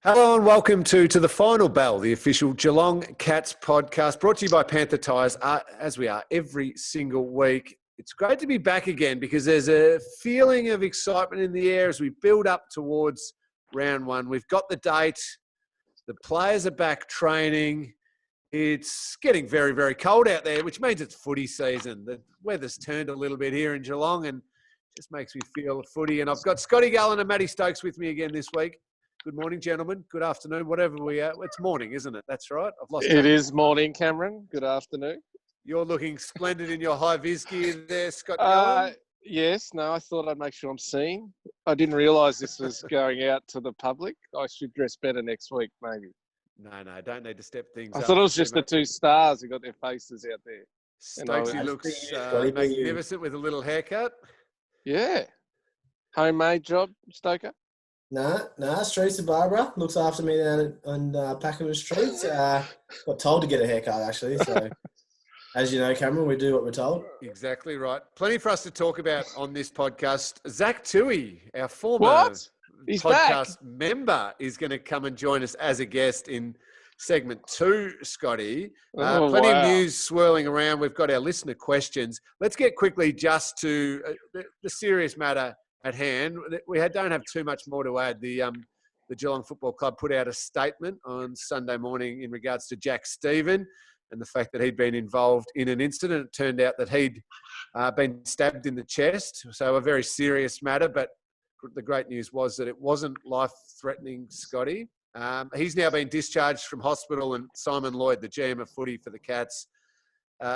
Hello and welcome to the Final Bell, the official Geelong Cats podcast, brought to you by Panther Tyres, as we are every single week. It's great to be back again because there's a feeling of excitement in the air as we build up towards round one. We've got the date. The players are back training. It's getting very, very cold out there, which means it's footy season. The weather's turned a little bit here in Geelong and just makes me feel footy. And I've got Scotty, Gullan and Mathew Stokes with me again this week. Good morning, gentlemen. Good afternoon, whatever we are. It's morning, isn't it? That's right. I've lost It is morning, Cameron. Good afternoon. You're looking splendid in your high-vis gear there, Scott Gullan. Yes, no, I thought I'd make sure I'm seen. I didn't realise this was going out to the public. I should dress better next week, maybe. No, don't need to step things up. I thought it was just the two stars who got their faces out there. Stokesy looks magnificent with a little haircut. Yeah. Homemade job, Stoker? Nah, Streets of Barbara looks after me down on Pakenham Street. Got told to get a haircut, actually. So, as you know, Cameron, we do what we're told. Exactly right. Plenty for us to talk about on this podcast. Zac Tuohy, our former podcast member, is going to come and join us as a guest in segment 2, Scotty. Plenty of news swirling around. We've got our listener questions. Let's get quickly just to the serious matter at hand. We don't have too much more to add. The Geelong Football Club put out a statement on Sunday morning in regards to Jack Stephen and the fact that he'd been involved in an incident. It turned out that he'd been stabbed in the chest. So a very serious matter, but the great news was that it wasn't life-threatening, Scotty. He's now been discharged from hospital, and Simon Lloyd, the GM of footy for the Cats,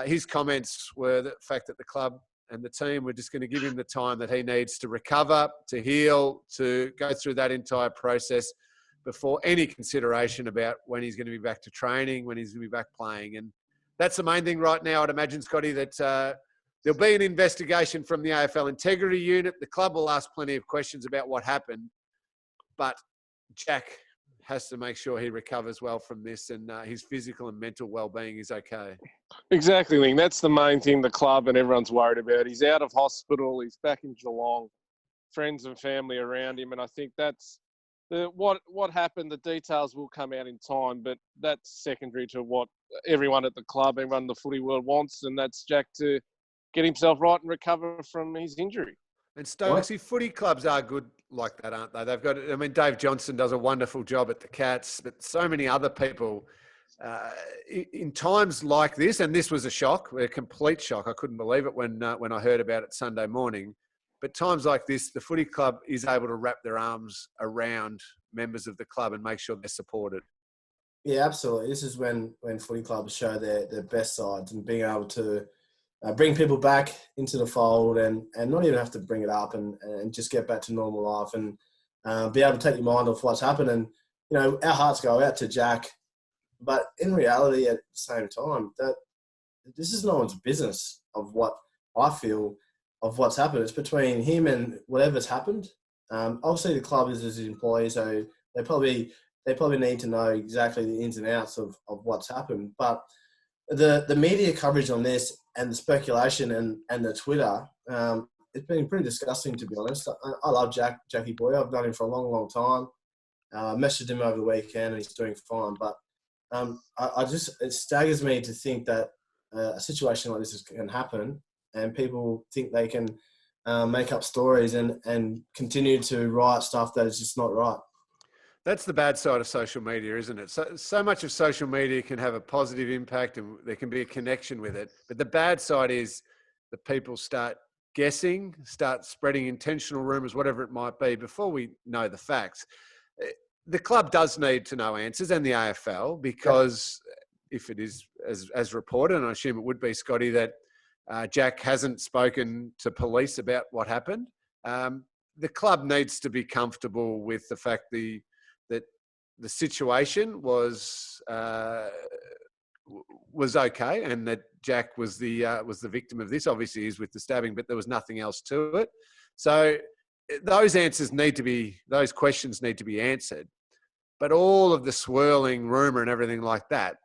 his comments were the fact that the club and the team were just going to give him the time that he needs to recover, to heal, to go through that entire process before any consideration about when he's going to be back to training, when he's going to be back playing. And that's the main thing right now, I'd imagine, Scotty, that there'll be an investigation from the AFL Integrity Unit. The club will ask plenty of questions about what happened, but Jack has to make sure he recovers well from this and his physical and mental well-being is okay. Exactly, Ling. That's the main thing the club and everyone's worried about. He's out of hospital. He's back in Geelong. Friends and family around him. And I think that's what happened. The details will come out in time, but that's secondary to what everyone at the club, everyone in the footy world wants, and that's Jack to get himself right and recover from his injury. And Stokesy, footy clubs are good like that, aren't they? They've got, I mean, Dave Johnson does a wonderful job at the Cats, but so many other people in times like this, and this was a shock, a complete shock. I couldn't believe it when I heard about it Sunday morning. But times like this, the footy club is able to wrap their arms around members of the club and make sure they're supported. Yeah, absolutely. This is when footy clubs show their best sides and being able to bring people back into the fold and not even have to bring it up and just get back to normal life and be able to take your mind off what's happened. And, you know, our hearts go out to Jack. But in reality, at the same time, that this is no one's business of what I feel of what's happened. It's between him and whatever's happened. Obviously, the club is his employee, so they probably need to know exactly the ins and outs of what's happened. But the media coverage on this and the speculation and the Twitter, it's been pretty disgusting, to be honest. I love Jackie Boy. I've known him for a long, long time. Messaged him over the weekend and he's doing fine. But it staggers me to think that a situation like this can happen and people think they can make up stories and continue to write stuff that is just not right. That's the bad side of social media, isn't it? So much of social media can have a positive impact and there can be a connection with it. But the bad side is that people start guessing, start spreading intentional rumours, whatever it might be, before we know the facts. The club does need to know answers, and the AFL, because if it is as reported, and I assume it would be, Scotty, that Jack hasn't spoken to police about what happened, the club needs to be comfortable with the fact that the situation was okay, and that Jack was the victim of this. Obviously, he's with the stabbing, but there was nothing else to it. So those questions need to be answered. But all of the swirling rumour and everything like that,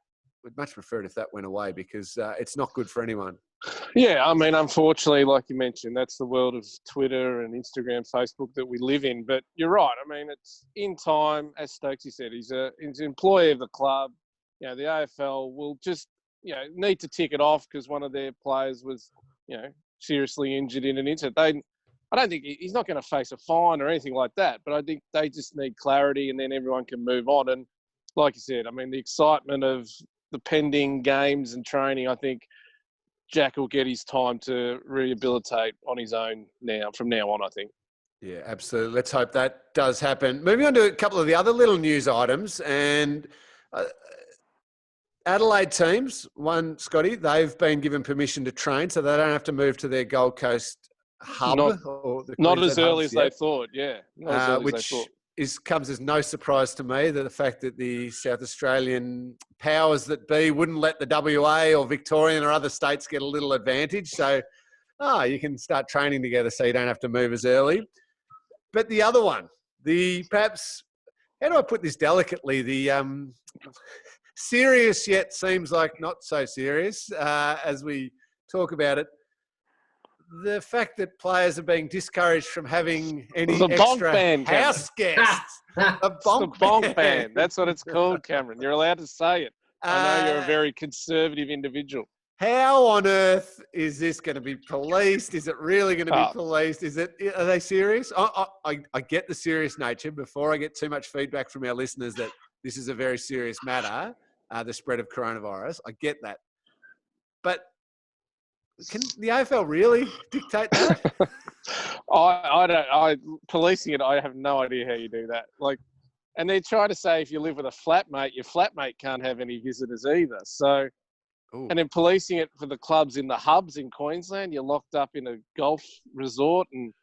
we'd much prefer it if that went away, because it's not good for anyone. Yeah, I mean, unfortunately, like you mentioned, that's the world of Twitter and Instagram, Facebook that we live in. But you're right. I mean, it's in time, as Stokes said, he's an employee of the club. You know, the AFL will just, need to tick it off because one of their players was, seriously injured in an incident. I don't think he's not going to face a fine or anything like that, but I think they just need clarity and then everyone can move on. And like you said, I mean, the excitement of the pending games and training, I think Jack will get his time to rehabilitate on his own from now on, I think. Yeah, absolutely. Let's hope that does happen. Moving on to a couple of the other little news items. And Adelaide teams, one, Scotty, they've been given permission to train, so they don't have to move to their Gold Coast hub. Not as early as they thought, yeah. Not as early as they thought. Comes as no surprise to me, that the fact that the South Australian powers that be wouldn't let the WA or Victorian or other states get a little advantage. So, you can start training together so you don't have to move as early. But the other one, perhaps, how do I put this delicately? The serious yet seems like not so serious as we talk about it. The fact that players are being discouraged from having any extra house guests. The bonk ban. That's what it's called, Cameron. You're allowed to say it. I know you're a very conservative individual. How on earth is this going to be policed? Is it really going to be policed? Are they serious? I get the serious nature before I get too much feedback from our listeners that this is a very serious matter, the spread of coronavirus. I get that. But can the AFL really dictate that? Policing it, I have no idea how you do that. And they're trying to say if you live with a flatmate, your flatmate can't have any visitors either. So, and then policing it for the clubs in the hubs in Queensland, you're locked up in a golf resort, and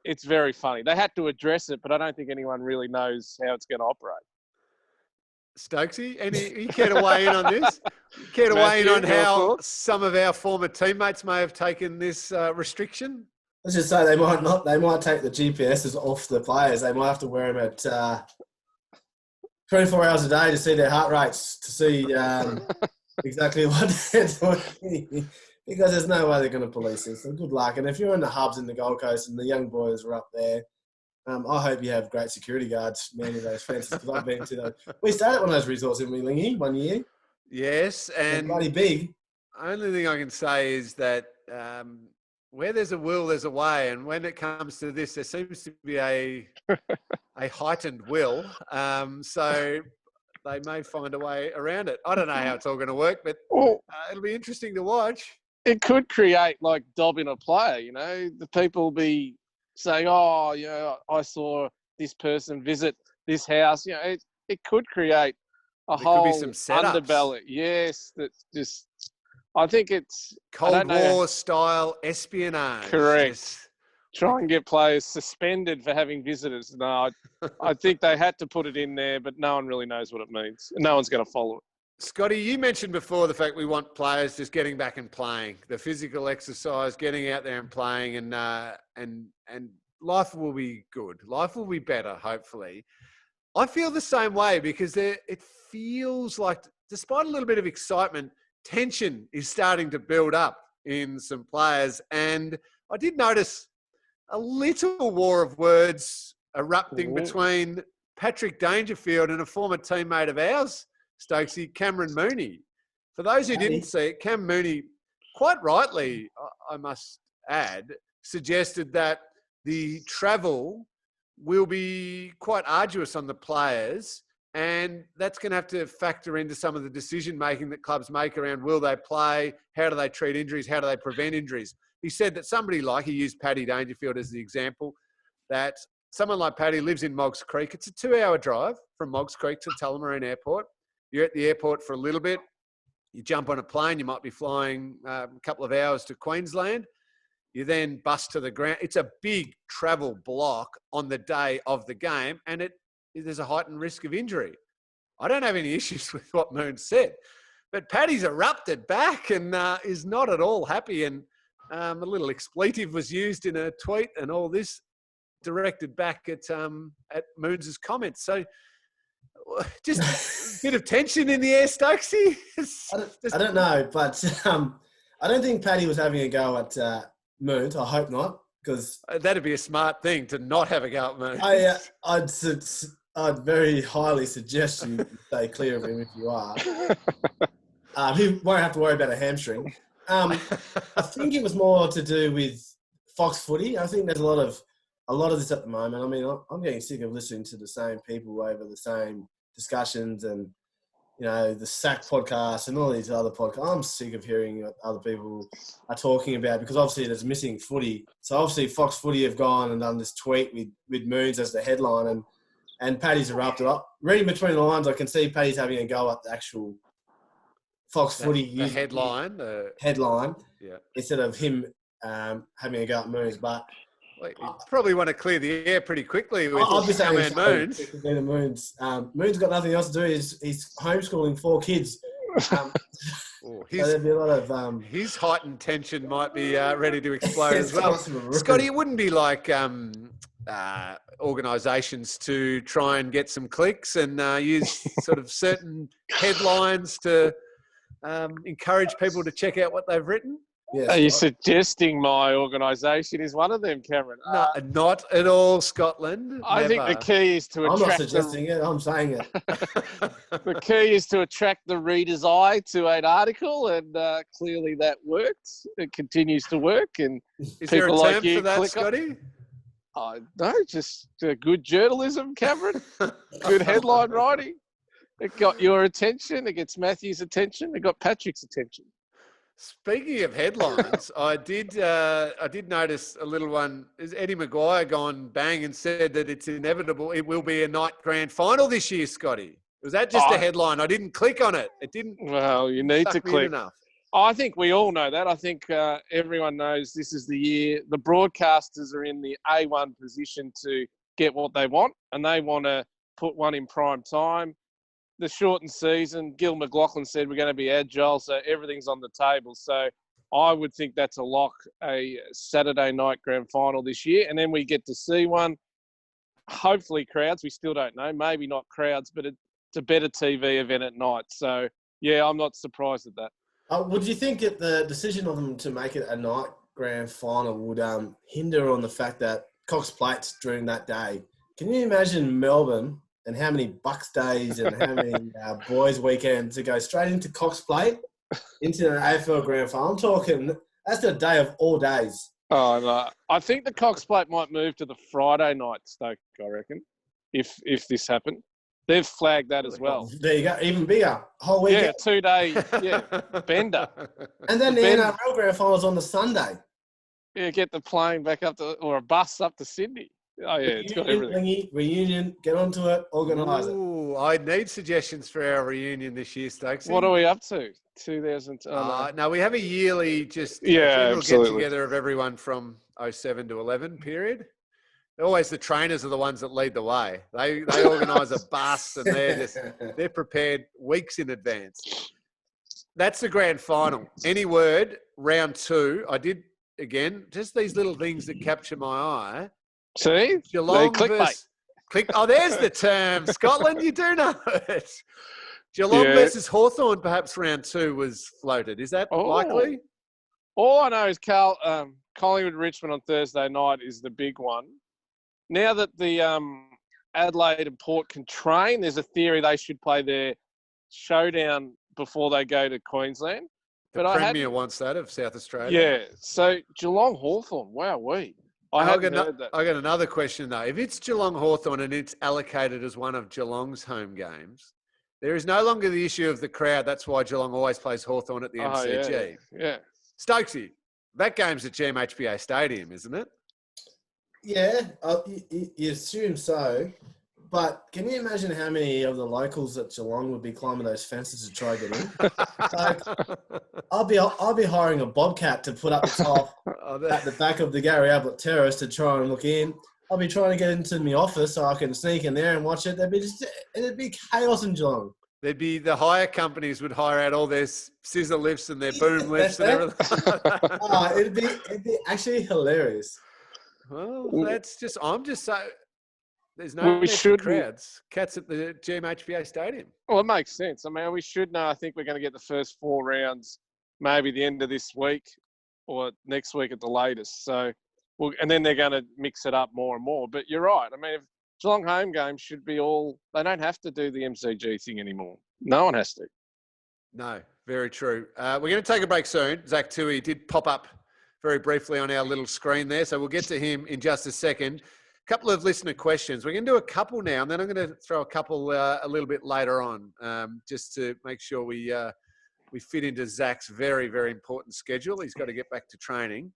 it's very funny. They had to address it, but I don't think anyone really knows how it's going to operate. Stokesy, you care to weigh in on this? Care to weigh in on how some of our former teammates may have taken this restriction? Let's just say they might not. They might take the GPSs off the players. They might have to wear them at 24 hours a day to see their heart rates, to see exactly what they're doing. Because there's no way they're going to police this. So good luck. And if you're in the hubs in the Gold Coast and the young boys are up there, I hope you have great security guards manning those fences, because I've been to those. We stayed at one of those resorts, didn't we, Lingy, 1 year? Yes, and bloody big. Only thing I can say is that where there's a will, there's a way, and when it comes to this, there seems to be a heightened will. So they may find a way around it. I don't know how it's all going to work, but it'll be interesting to watch. It could create dobbing a player. The people will be saying, I saw this person visit this house. It could create whole could be some setups. Underbelly. Yes, that's just. I think it's Cold War style espionage. Correct. Yes. Try and get players suspended for having visitors. No, I think they had to put it in there, but no one really knows what it means. No one's going to follow it. Scotty, you mentioned before the fact we want players just getting back and playing, the physical exercise, getting out there and playing, and life will be good. Life will be better, hopefully. I feel the same way, because it feels like, despite a little bit of excitement, tension is starting to build up in some players. And I did notice a little war of words erupting between Patrick Dangerfield and a former teammate of ours, Stokesy, Cameron Mooney. For those who didn't see it, Cam Mooney, quite rightly, I must add, suggested that the travel will be quite arduous on the players, and that's going to have to factor into some of the decision-making that clubs make around will they play, how do they treat injuries, how do they prevent injuries. He said that he used Paddy Dangerfield as the example, that someone like Paddy lives in Moggs Creek. It's a 2-hour drive from Moggs Creek to Tullamarine Airport. You're at the airport for a little bit. You jump on a plane. You might be flying a couple of hours to Queensland. You then bus to the ground. It's a big travel block on the day of the game, and there's a heightened risk of injury. I don't have any issues with what Moon said, but Paddy's erupted back and is not at all happy. And a little expletive was used in a tweet, and all this directed back at Moon's comments. So just a bit of tension in the air, Stokesy. I don't know, but I don't think Paddy was having a go at Moons. I hope not, because that'd be a smart thing to not have a go at Moons. I'd very highly suggest you stay clear of him if you are. He won't have to worry about a hamstring. I think it was more to do with Fox Footy. I think there's a lot of this at the moment. I mean, I'm getting sick of listening to the same people over the same discussions and, you know, the SAC podcast and all these other podcasts. I'm sick of hearing what other people are talking about because obviously there's missing footy. So obviously Fox Footy have gone and done this tweet with Moons as the headline and Paddy's erupted up. Reading between the lines, I can see Paddy's having a go at the actual Fox Footy the headline. Yeah. Instead of him having a go at Moons. But you probably want to clear the air pretty quickly with Moons. Moons. Moons got nothing else to do. He's homeschooling 4 kids. So there'd be a lot of his heightened tension might be ready to explode as well. Scotty, it wouldn't be like organisations to try and get some clicks and use sort of certain headlines to encourage people to check out what they've written. Yes, are you suggesting my organisation is one of them, Cameron? No, not at all, Scotland. I think the key is to attract... I'm not suggesting it, I'm saying it. The key is to attract the reader's eye to an article, and clearly that works. It continues to work. And is there a term like for that, Scotty? No, just good journalism, Cameron. Good headline writing. It got your attention. It gets Mathew's attention. It got Patrick's attention. Speaking of headlines, I did notice a little one. Is Eddie Maguire gone bang and said that it's inevitable? It will be a night grand final this year, Scotty. Was that just a headline? I didn't click on it. It didn't. Well, you need to click. Enough. I think we all know that. I think everyone knows this is the year. The broadcasters are in the A1 position to get what they want, and they want to put one in prime time. The shortened season, Gil McLaughlin said we're going to be agile, so everything's on the table. So I would think that's a lock, a Saturday night grand final this year. And then we get to see one, hopefully crowds. We still don't know. Maybe not crowds, but it's a better TV event at night. So, yeah, I'm not surprised at that. Would you think that the decision of them to make it a night grand final would hinder on the fact that Cox Plate's during that day? Can you imagine Melbourne and how many Bucks days and how many boys weekends to go straight into Cox Plate, into an AFL grand final? I'm talking, that's the day of all days. Oh, no. I think the Cox Plate might move to the Friday night, Stoke, I reckon, if this happened. They've flagged that as well. There you go, even bigger. Whole weekend. Yeah, 2 day, bender. And then the NRL grand final's on the Sunday. Yeah, get the plane back up to, or a bus up to Sydney. Oh, yeah, it's got everything. Reunion, get onto it, organise it. I need suggestions for our reunion this year, Stokes. What are we up to? 2000? No, we have a yearly get together of everyone from 07 to 11 period. Always the trainers are the ones that lead the way. They organise a bus and they're prepared weeks in advance. That's the grand final. Any word, round 2, I did, again, just these little things that capture my eye. See? Geelong versus... there's the term. Scotland, you do know it. Geelong versus Hawthorn, perhaps round 2 was floated. Is that likely? All I know is Collingwood-Richmond on Thursday night is the big one. Now that the Adelaide and Port can train, there's a theory they should play their showdown before they go to Queensland. The Premier wants that of South Australia. Yeah. So Geelong-Hawthorn, wowee. I got another question, though. If it's Geelong-Hawthorn and it's allocated as one of Geelong's home games, there is no longer the issue of the crowd. That's why Geelong always plays Hawthorn at the MCG. Yeah. Stokesy, that game's at GMHBA Stadium, isn't it? Yeah, you assume so. But can you imagine how many of the locals at Geelong would be climbing those fences to try to get in? I'll be hiring a bobcat to put up the top at the back of the Gary Ablett Terrace to try and look in. I'll be trying to get into my office so I can sneak in there and watch it. It'd be chaos in Geelong. There'd be the hire companies would hire out all their scissor lifts and their boom lifts and everything. It'd be actually hilarious. Well, I'm just so. There's no crowds. Cats at the GMHBA Stadium. Well, it makes sense. I mean, we should know. I think we're going to get the first 4 rounds maybe the end of this week or next week at the latest. So, and then they're going to mix it up more and more. But you're right. I mean, if Geelong home games should be they don't have to do the MCG thing anymore. No one has to. No, very true. We're going to take a break soon. Zac Tuohy did pop up very briefly on our little screen there, so we'll get to him in just a second. A couple of listener questions. We're going to do a couple now, and then I'm going to throw a couple a little bit later on, just to make sure we fit into Zac's very, very important schedule. He's got to get back to training.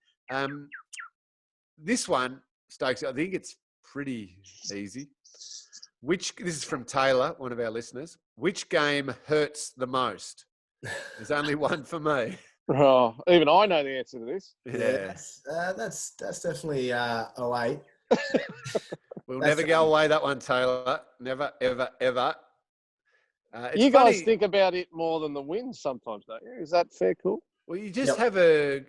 This one, Stokes, I think it's pretty easy. This is from Taylor, one of our listeners. Which game hurts the most? There's only one for me. Oh, even I know the answer to this. Yeah. That's definitely 08. We'll never go away that one, Taylle. Never, ever, ever. You guys think about it more than the wins sometimes, don't you? Is that fair, cool? Well, you just have a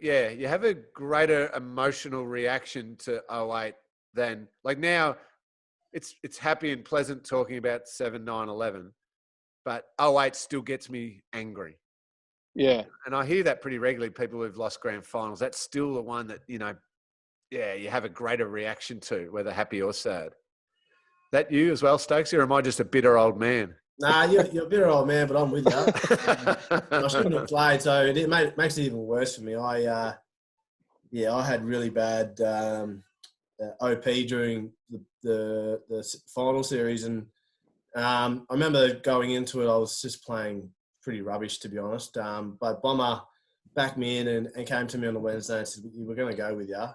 greater emotional reaction to 08 than, like, now it's happy and pleasant talking about 7, 9, 11, but 08 still gets me angry. Yeah. And I hear that pretty regularly, people who've lost grand finals. That's still the one that, you have a greater reaction to, whether happy or sad. That you as well, Stokes, or am I just a bitter old man? Nah, you're a bitter old man, but I'm with you. I shouldn't have played, so it makes it even worse for me. I had really bad OP during the final series, and I remember going into it, I was just playing pretty rubbish, to be honest. But Bomber backed me in and came to me on the Wednesday and said, "We're going to go with you,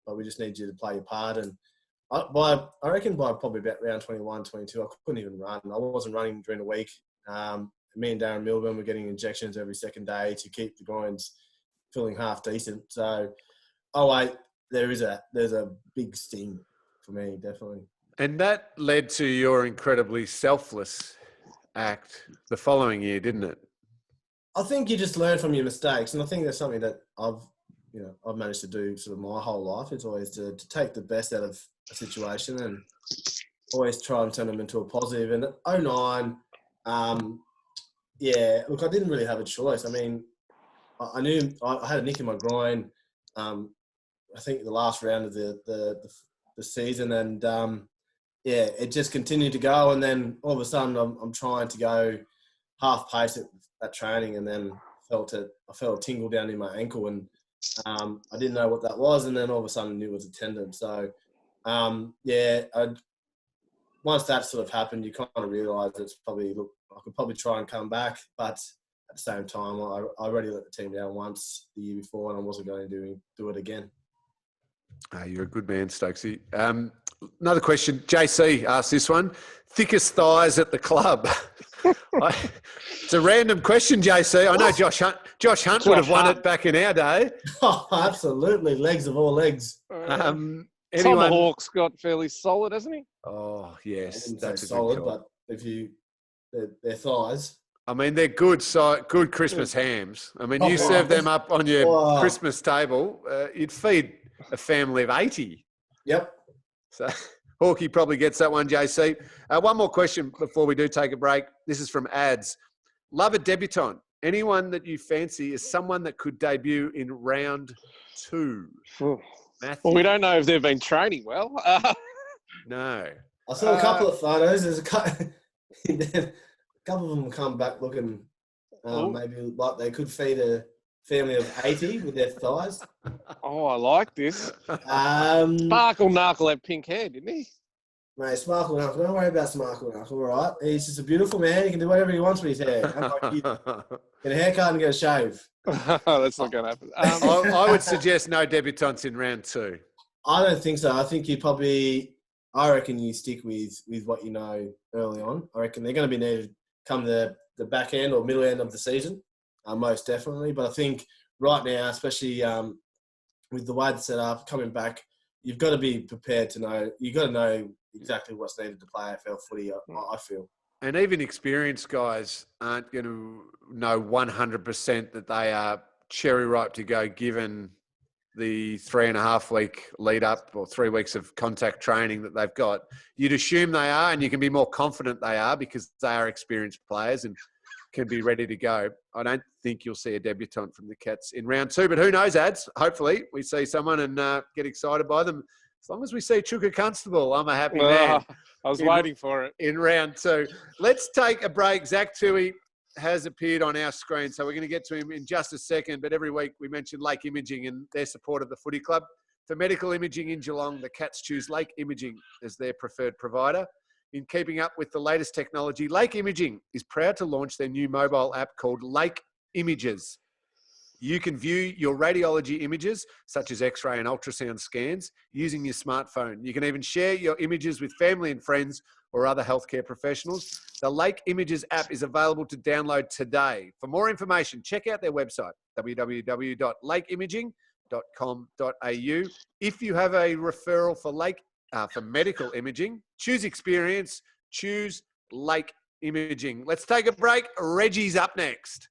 but we just need you to play your part." And I reckon by probably about round 21, 22, I couldn't even run. I wasn't running during the week. Me and Darren Milburn were getting injections every second day to keep the groins feeling half decent. So, there's a big sting for me, definitely. And that led to your incredibly selfless act the following year, didn't it? I think you just learn from your mistakes, and I think that's something that I've managed to do sort of my whole life. It's always to take the best out of a situation and always try and turn them into a positive. And at 09, look, I didn't really have a choice. I mean, I knew I had a nick in my groin. I think the last round of the season, and it just continued to go. And then all of a sudden, I'm trying to go half pace at training, and then I felt a tingle down in my ankle, and I didn't know what that was. And then all of a sudden, I knew it was a tendon. So once that sort of happened, you kind of realise it's probably, look, I could probably try and come back, but at the same time, I already let the team down once the year before, and I wasn't going to do it again. You're a good man, Stokesy. Another question. JC asked this one. Thickest thighs at the club? It's a random question, JC. I know Josh Hunt would have won it back in our day. Oh, absolutely. Legs of all legs. Tomahawk's got fairly solid, hasn't he? Oh, yes. That's solid, but their thighs. I mean, they're good Christmas hams. I mean, you serve them up on your Christmas table, you'd feed a family of 80. Yep. So Hawkey probably gets that one, JC. One more question before we do take a break. This is from Ads. Love a debutant. Anyone that you fancy is someone that could debut in round 2? Mathew. Well, we don't know if they've been training well. No. I saw a couple of photos. There's a couple of them come back looking maybe like they could feed a family of 80 with their thighs. Oh, I like this. Sparkle Knuckle had pink hair, didn't he? Mate, Sparkle Knuckle. Don't worry about Sparkle Knuckle, all right? He's just a beautiful man. He can do whatever he wants with his hair. Get a haircut and get a shave. That's not going to happen. I would suggest no debutantes in round 2. I don't think so. I think I reckon you stick with what you know early on. I reckon they're going to be needed come the back end or middle end of the season, most definitely. But I think right now, especially with the way it's set up, coming back, you've got to be prepared to know. You've got to know exactly what's needed to play AFL footy, I feel. And even experienced guys aren't going to know 100% that they are cherry ripe to go, given the 3.5 week lead up or 3 weeks of contact training that they've got. You'd assume they are, and you can be more confident they are because they are experienced players. And can be ready to go. I don't think you'll see a debutant from the Cats in round 2, but who knows, Ads? Hopefully we see someone and get excited by them. As long as we see Chuka Constable, I'm a happy man. I was waiting for it. In round 2. Let's take a break. Zac Tuohy has appeared on our screen, so we're going to get to him in just a second. But every week we mention Lake Imaging and their support of the footy club. For medical imaging in Geelong, the Cats choose Lake Imaging as their preferred provider. In keeping up with the latest technology, Lake Imaging is proud to launch their new mobile app called Lake Images. You can view your radiology images, such as X-ray and ultrasound scans, using your smartphone. You can even share your images with family and friends or other healthcare professionals. The Lake Images app is available to download today. For more information, check out their website, www.lakeimaging.com.au. If you have a referral for medical imaging, choose experience, choose Lake Imaging. Let's take a break. Reggie's up next.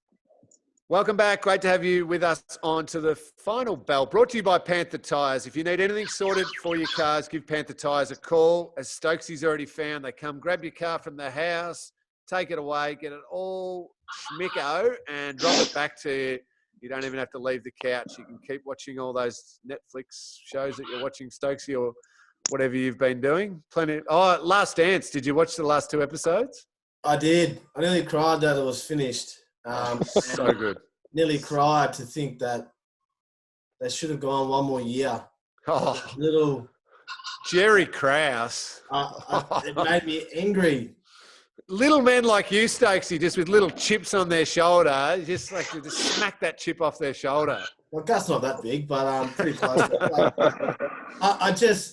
Welcome back. Great to have you with us on to the final bell, brought to you by Panther Tyres. If you need anything sorted for your cars, give Panther Tyres a call. As Stokesy's already found, they come grab your car from the house, take it away, get it all schmicko, and drop it back to you. You don't even have to leave the couch. You can keep watching all those Netflix shows that you're watching, Stokesy, or whatever you've been doing. Last Dance. Did you watch the last 2 episodes? I did. I nearly cried that it was finished. So good. Nearly cried to think that they should have gone one more year. Oh, Little Jerry Krause. It made me angry. Little men like you, Stokesy, just with little chips on their shoulder, just smack that chip off their shoulder. Well, Gus not that big, but pretty close.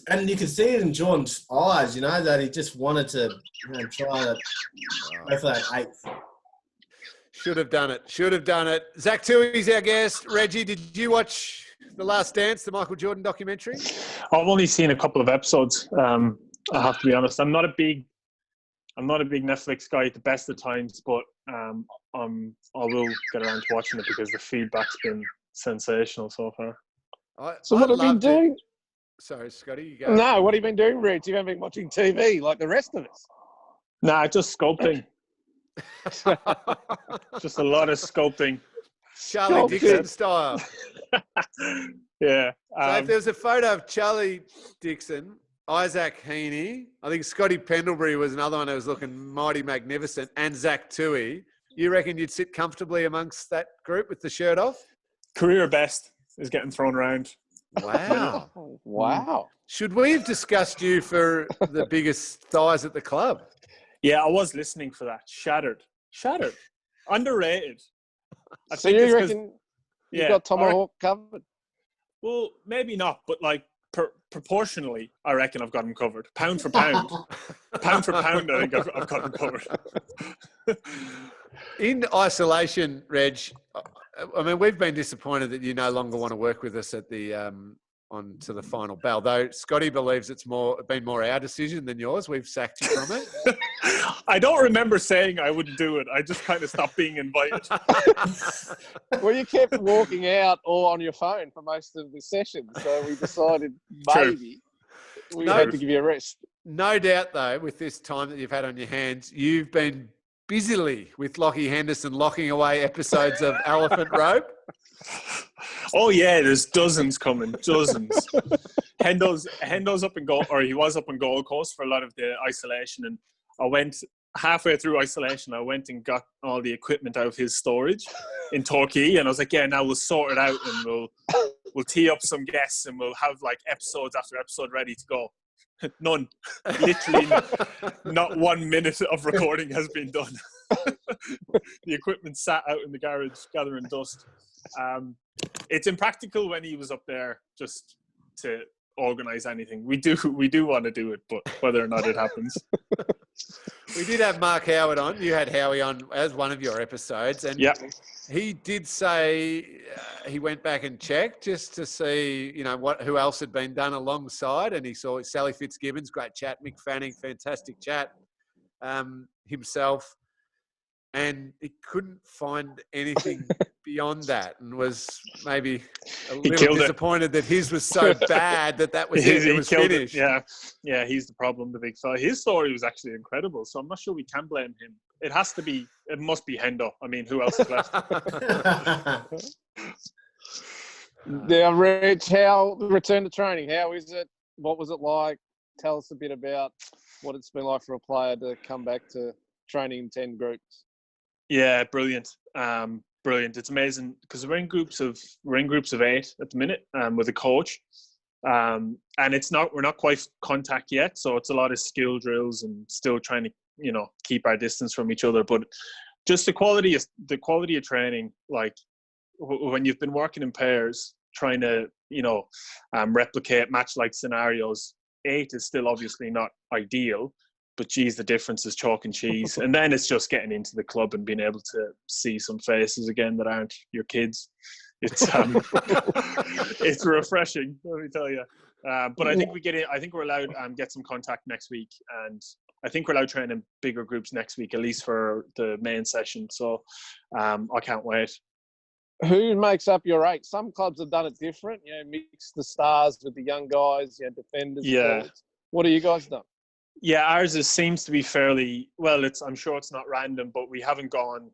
And you could see it in Jordan's eyes, that he just wanted to try to go for that 8th. Should have done it. Zac Tuohy's our guest. Reggie, did you watch The Last Dance, the Michael Jordan documentary? I've only seen a couple of episodes. I have to be honest. I'm not a big Netflix guy at the best of times, but I will get around to watching it because the feedback's been sensational so far. So what have you been doing? Sorry, Scotty, you go. No, what have you been doing, Reg? You haven't been watching TV like the rest of us. Nah, just sculpting. Just a lot of sculpting. Charlie Dixon style. Yeah. So if there was a photo of Charlie Dixon, Isaac Heaney, I think Scotty Pendlebury was another one that was looking mighty magnificent, and Zac Tuohy, you reckon you'd sit comfortably amongst that group with the shirt off? Career best is getting thrown around. Wow. Wow. Should we have discussed you for the biggest thighs at the club? Yeah, I was listening for that. Shattered. Underrated. So you reckon you've got Tomahawk covered? Well, maybe not, but proportionally, I reckon I've got him covered. Pound for pound. Pound for pound, I think I've got him covered. In isolation, Reg, I mean, we've been disappointed that you no longer want to work with us at the on to the final bell, though Scotty believes it's been more our decision than yours. We've sacked you from it. I don't remember saying I wouldn't do it. I just kind of stopped being invited. Well, you kept walking out or on your phone for most of the session, so we decided maybe we had to give you a rest. No doubt, though, with this time that you've had on your hands, you've been busily with Lockie Henderson locking away episodes of Elephant Rope. Oh yeah, there's dozens coming, dozens. Hendo's up in Gold, or he was up in Gold Coast for a lot of the isolation, and I went halfway through isolation. I went and got all the equipment out of his storage in Torquay, and I was like, "Yeah, now we'll sort it out, and we'll tee up some guests, and we'll have like episode after episode ready to go." None, literally, not 1 minute of recording has been done. The equipment sat out in the garage gathering dust. It's impractical when he was up there just to organise anything. We do want to do it, but whether or not it happens. We did have Mark Howard on. You had Howie on as one of your episodes, and he did say he went back and checked just to see, who else had been done alongside, and he saw Sally Fitzgibbons, great chat, Mick Fanning, fantastic chat, himself, and he couldn't find anything beyond that and was maybe a little disappointed that his was so bad that was it. It was finished. Yeah, he's the problem, the big fella. His story was actually incredible, so I'm not sure we can blame him. It must be Hendo. I mean, who else is left? Now, Rich, how return to training? How is it? What was it like? Tell us a bit about what it's been like for a player to come back to training in 10 groups. Yeah, brilliant. Brilliant. It's amazing because we're in groups of 8 at the minute with a coach. And we're not quite contact yet, so it's a lot of skill drills and still trying to, keep our distance from each other. But just the quality of training, like when you've been working in pairs, trying to, replicate match-like scenarios, 8 is still obviously not ideal, but geez, the difference is chalk and cheese. And then it's just getting into the club and being able to see some faces again that aren't your kids. It's it's refreshing, let me tell you. But I think we're allowed get some contact next week, and I think we're allowed to train in bigger groups next week, at least for the main session. So I can't wait. Who makes up your 8? Some clubs have done it different. Mix the stars with the young guys, defenders. Yeah. Forwards. What have you guys done? Yeah, ours seems to be fairly well. I'm sure it's not random, but we haven't gone.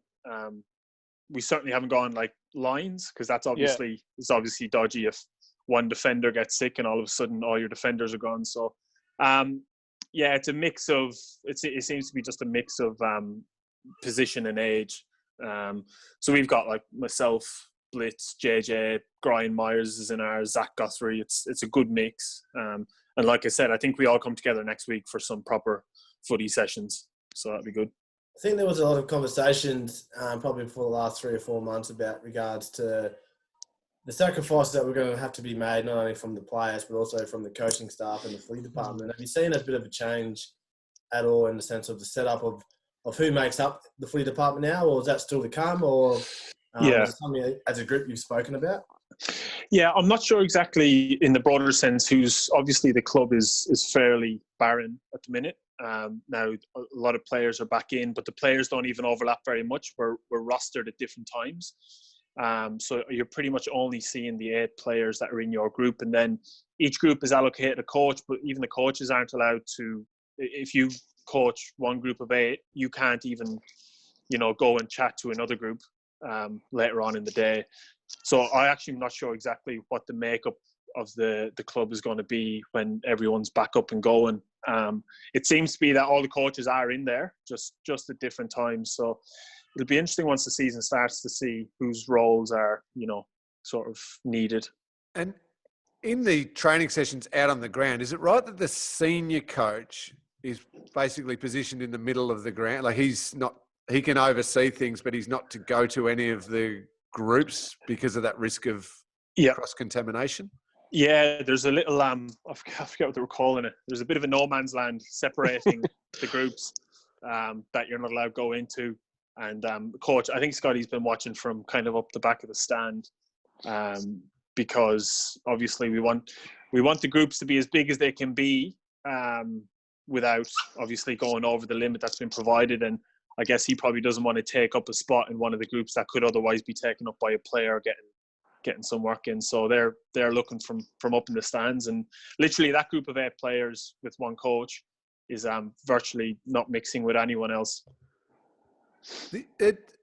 We certainly haven't gone like lines, because that's obviously it's obviously dodgy if one defender gets sick and all of a sudden all your defenders are gone. So, it's a mix of. It seems to be just a mix of position and age. So we've got like myself, Blitz, JJ, Brian Myers is in ours, Zach Guthrie. It's a good mix. And like I said, I think we all come together next week for some proper footy sessions. So that'd be good. I think there was a lot of conversations probably for the last 3 or 4 months about regards to the sacrifices that were going to have to be made, not only from the players, but also from the coaching staff and the footy department. Have you seen a bit of a change at all in the sense of the setup of who makes up the footy department now, or is that still to come, or is it something as a group you've spoken about? Yeah, I'm not sure exactly in the broader sense who's obviously the club is fairly barren at the minute. Now a lot of players are back in, but the players don't even overlap very much. We're rostered at different times. So you're pretty much only seeing the 8 players that are in your group, and then each group is allocated a coach, but even the coaches aren't allowed to. If you coach one group of 8, you can't even, go and chat to another group later on in the day. So I actually am not sure exactly what the makeup of the club is going to be when everyone's back up and going. It seems to be that all the coaches are in there, just at different times. So it'll be interesting once the season starts to see whose roles are, sort of needed. And in the training sessions out on the ground, is it right that the senior coach is basically positioned in the middle of the ground? Like he can oversee things, but he's not to go to any of the groups because of that risk of cross-contamination? Yeah, there's a little, I forget what they were calling it. There's a bit of a no man's land separating the groups that you're not allowed to go into. And the coach, I think Scotty's been watching from kind of up the back of the stand because obviously we want the groups to be as big as they can be without obviously going over the limit that's been provided. And I guess he probably doesn't want to take up a spot in one of the groups that could otherwise be taken up by a player getting some work in. So they're looking from up in the stands, and literally that group of 8 players with one coach is virtually not mixing with anyone else.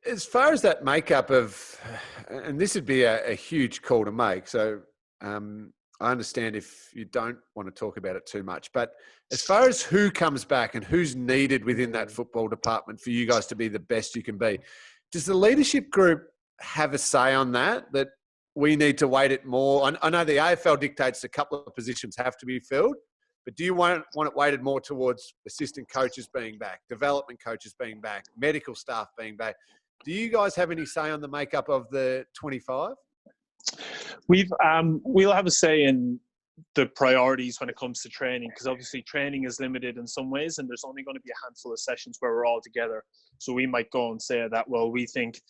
As far as that makeup of, and this would be a huge call to make, so I understand if you don't want to talk about it too much, but as far as who comes back and who's needed within that football department for you guys to be the best you can be, does the leadership group have a say on that we need to weight it more? I know the AFL dictates a couple of positions have to be filled, but do you want it weighted more towards assistant coaches being back, development coaches being back, medical staff being back? Do you guys have any say on the makeup of the 25? We'll have a say in the priorities when it comes to training, because obviously training is limited in some ways, and there's only going to be a handful of sessions where we're all together. So we might go and say that, well, we think,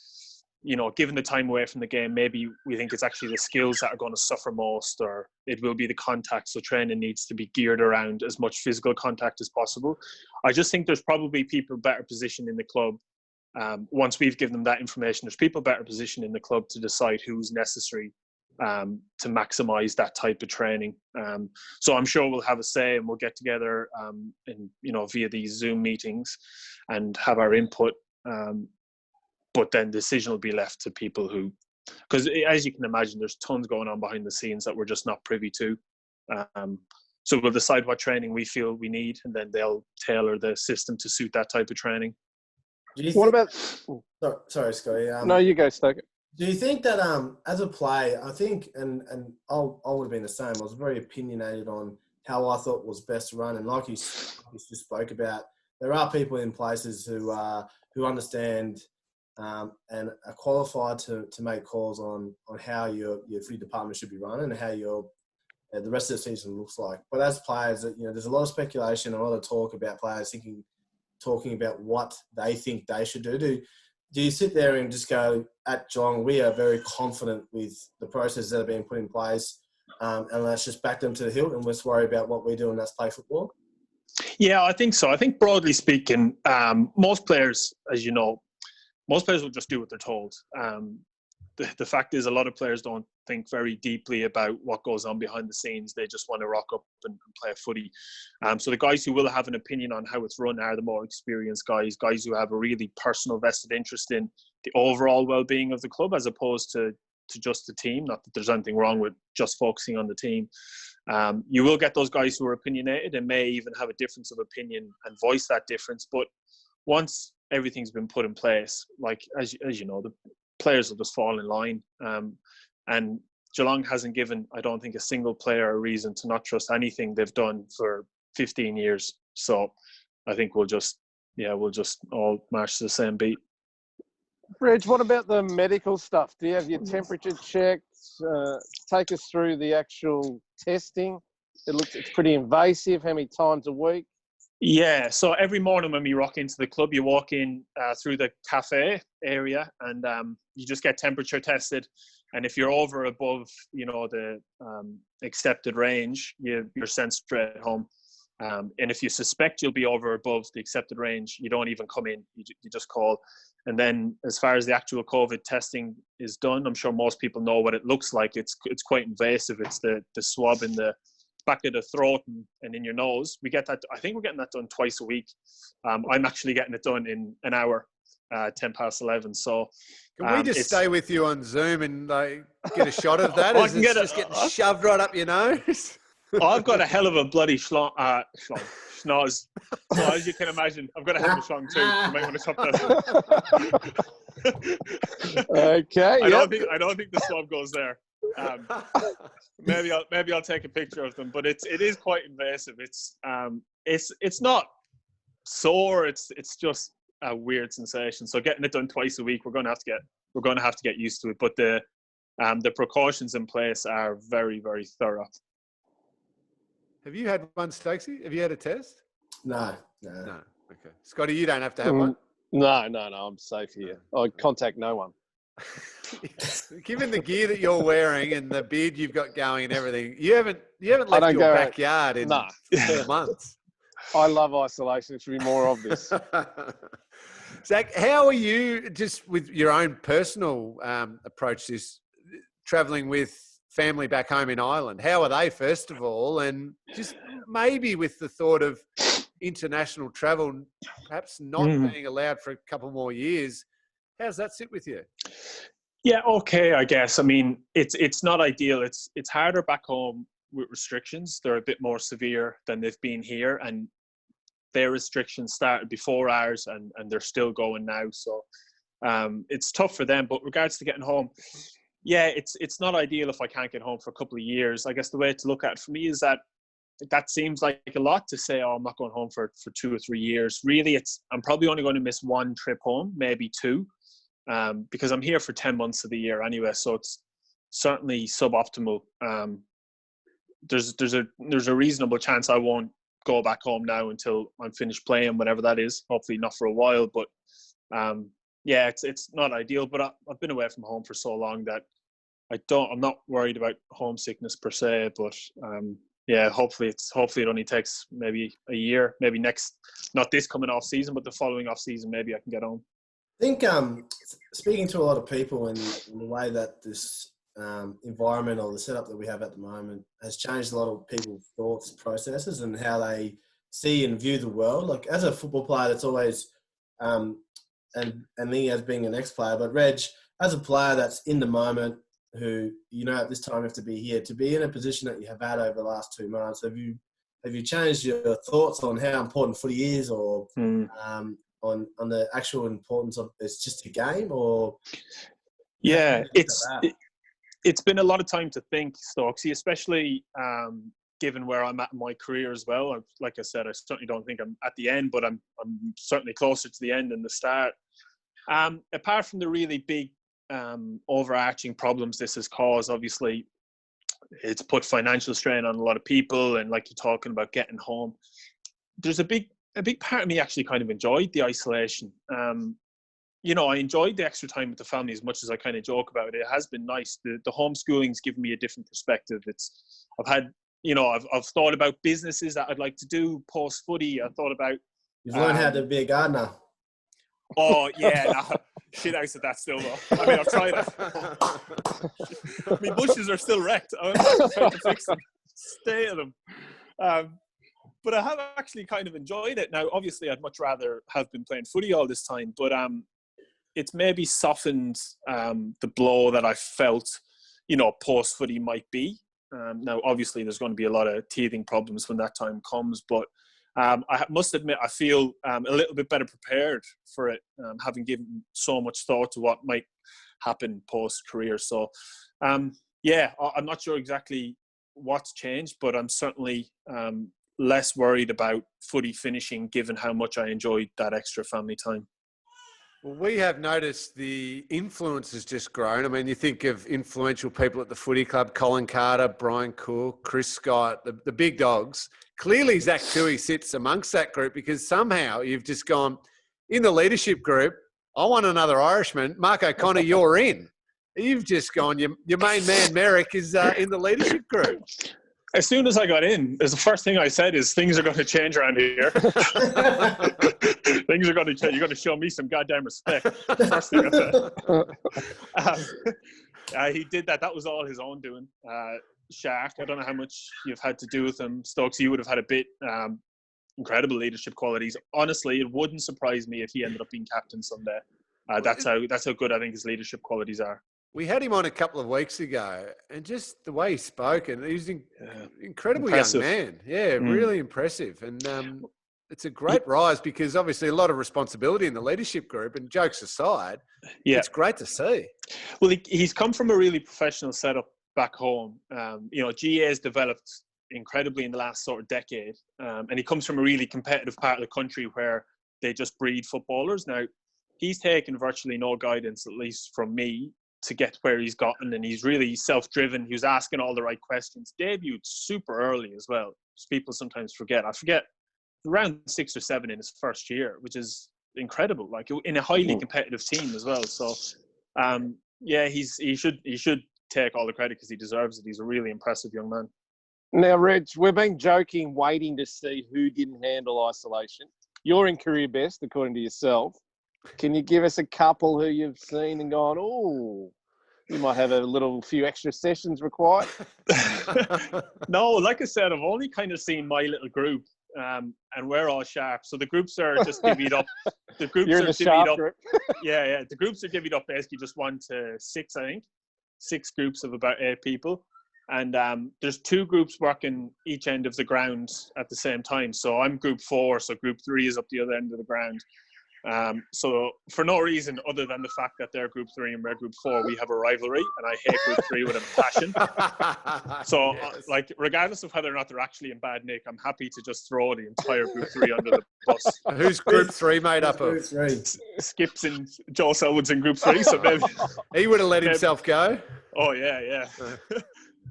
given the time away from the game, maybe we think it's actually the skills that are going to suffer most, or it will be the contact. So training needs to be geared around as much physical contact as possible. I just think there's probably people better positioned in the club once we've given them that information, there's people better positioned in the club to decide who's necessary to maximise that type of training. So I'm sure we'll have a say, and we'll get together via these Zoom meetings and have our input. But then the decision will be left to people who, because as you can imagine, there's tons going on behind the scenes that we're just not privy to. So we'll decide what training we feel we need, and then they'll tailor the system to suit that type of training. What about? Sorry, Scotty. No, you go, Stokes. Do you think that as a player, I think, and I would have been the same. I was very opinionated on how I thought was best to run, and like you just spoke about, there are people in places who understand and are qualified to make calls on how your footy department should be run and how the rest of the season looks like. But as players, there's a lot of speculation, a lot of talk about players talking about what they think they should do. Do you sit there and just go, at Geelong, we are very confident with the processes that are being put in place, and let's just back them to the hilt and let's worry about what we do, and that's play football? Yeah, I think so. I think broadly speaking, most players, as you know, most players will just do what they're told. The fact is, a lot of players don't think very deeply about what goes on behind the scenes. They just want to rock up and play footy. So the guys who will have an opinion on how it's run are the more experienced guys who have a really personal vested interest in the overall well-being of the club, as opposed to just the team. Not that there's anything wrong with just focusing on the team. You will get those guys who are opinionated and may even have a difference of opinion and voice that difference. But once everything's been put in place, like as you know, the players will just fall in line. And Geelong hasn't given, I don't think, a single player a reason to not trust anything they've done for 15 years. So I think we'll just all march to the same beat. Reg, what about the medical stuff? Do you have your temperature checked? Take us through the actual testing. It's pretty invasive. How many times a week? Yeah, so every morning when we rock into the club, you walk in through the cafe area, and you just get temperature tested. And if you're over above, the accepted range, you're sent straight home. And if you suspect you'll be over above the accepted range, you don't even come in. You just call. And then as far as the actual COVID testing is done, I'm sure most people know what it looks like. It's quite invasive. It's the swab in the back of the throat and in your nose. We get that. I think we're getting that done twice a week. I'm actually getting it done in an hour, 11:10. So can we just stay with you on Zoom and get a shot of that? As it's just getting shoved right up your nose. I've got a hell of a bloody schnoz. So as you can imagine, I've got a hell of a schlong too. You might want to stop that. Okay. I don't think the swab goes there. Maybe I'll take a picture of them, but it is quite invasive. It's not sore. It's just a weird sensation. So getting it done twice a week, we're going to have to get used to it. But the precautions in place are very, very thorough. Have you had one, Stokesy? Have you had a test? No. Okay, Scotty, you don't have to have one. No, I'm safe here. I contact no one. Given the gear that you're wearing and the beard you've got going and everything, you haven't left your backyard in 4 months. I love isolation. It should be more of this. Zac, how are you, just with your own personal approach to this, travelling with family back home in Ireland? How are they, first of all? And just maybe with the thought of international travel perhaps not being allowed for a couple more years, how's that sit with you? Yeah, okay, I guess. I mean, it's not ideal. It's harder back home with restrictions. They're a bit more severe than they've been here, and their restrictions started before ours, and they're still going now. So it's tough for them. But regards to getting home, yeah, it's not ideal if I can't get home for a couple of years. I guess the way to look at it for me is that seems like a lot to say, oh, I'm not going home for 2 or 3 years. Really, I'm probably only going to miss one trip home, maybe 2. Because I'm here for 10 months of the year anyway, so it's certainly suboptimal. There's a reasonable chance I won't go back home now until I'm finished playing, whatever that is. Hopefully not for a while, but yeah, it's not ideal. But I've been away from home for so long that I'm not worried about homesickness per se. But yeah, hopefully it only takes maybe a year, maybe not this coming off season, but the following off season, maybe I can get home. think speaking to a lot of people in the way that this environment or the setup that we have at the moment has changed a lot of people's thoughts processes and how they see and view the world. Like as a football player, that's always and Ling as being an ex-player, but Reg, as a player that's in the moment, who at this time you have to be here, to be in a position that you have had over the last 2 months, have you changed your thoughts on how important footy is, or on the actual importance of it's just a game, or it's been a lot of time to think, Stokesy, especially given where I'm at in my career as well. Like I said, I certainly don't think I'm at the end, but I'm certainly closer to the end than the start. Apart from the really big overarching problems this has caused, obviously, it's put financial strain on a lot of people, and like you're talking about getting home, there's a big part of me actually kind of enjoyed the isolation. I enjoyed the extra time with the family as much as I kind of joke about it. It has been nice. The homeschooling's given me a different perspective. I've thought about businesses that I'd like to do post footy. I thought about. You've learned how to be a gardener. Oh yeah, nah, shit out of that still though. I mean, I've tried it. My bushes are still wrecked. I'm trying to fix them. Stay at them. But I have actually kind of enjoyed it. Now, obviously, I'd much rather have been playing footy all this time, but it's maybe softened the blow that I felt, post footy might be. Now, obviously, there's going to be a lot of teething problems when that time comes, but I must admit, I feel a little bit better prepared for it, having given so much thought to what might happen post-career. So, I'm not sure exactly what's changed, but I'm certainly less worried about footy finishing, given how much I enjoyed that extra family time. Well, we have noticed the influence has just grown. I mean, you think of influential people at the footy club, Colin Carter, Brian Cook, Chris Scott, the big dogs. Clearly, Zac Tuohy sits amongst that group, because somehow you've just gone, in the leadership group, I want another Irishman. Mark O'Connor, you're in. You've just gone, your main man, Merrick, is in the leadership group. As soon as I got in, the first thing I said is, things are going to change around here. Things are going to change. You're going to show me some goddamn respect. First thing I said. He did that. That was all his own doing. Shaq, I don't know how much you've had to do with him. Stokes, you would have had a bit incredible leadership qualities. Honestly, it wouldn't surprise me if he ended up being captain someday. That's how good I think his leadership qualities are. We had him on a couple of weeks ago, and just the way he spoke, and he's an incredible young man. Yeah, really impressive. And it's a great rise, because obviously a lot of responsibility in the leadership group, and jokes aside, it's great to see. Well, he's come from a really professional setup back home. GA has developed incredibly in the last sort of decade. And he comes from a really competitive part of the country where they just breed footballers. Now, he's taken virtually no guidance, at least from me, to get where he's gotten, and he's really self-driven. He was asking all the right questions. Debuted super early as well. People sometimes forget. I forget, around 6 or 7 in his first year, which is incredible. Like, in a highly competitive team as well. So, he should take all the credit, because he deserves it. He's a really impressive young man. Now, Reg, we've been joking, waiting to see who didn't handle isolation. You're in career best, according to yourself. Can you give us a couple who you've seen and gone, oh, you might have a few extra sessions required? No, like I said, I've only kind of seen my little group, and we're all sharp. So the groups are just divvied up. The groups You're are the divvied up. group. Yeah. The groups are divvied up basically just 1 to 6, I think. 6 groups of about 8 people. And there's 2 groups working each end of the ground at the same time. So I'm group 4, so group 3 is up the other end of the ground. So for no reason other than the fact that they're group 3 and we're group 4, we have a rivalry, and I hate group 3 with a passion. So regardless of whether or not they're actually in bad nick, I'm happy to just throw the entire group 3 under the bus. Who's group 3 made up of? Skips and Joel Selwood's in group 3, so maybe he would have let himself go. Oh yeah.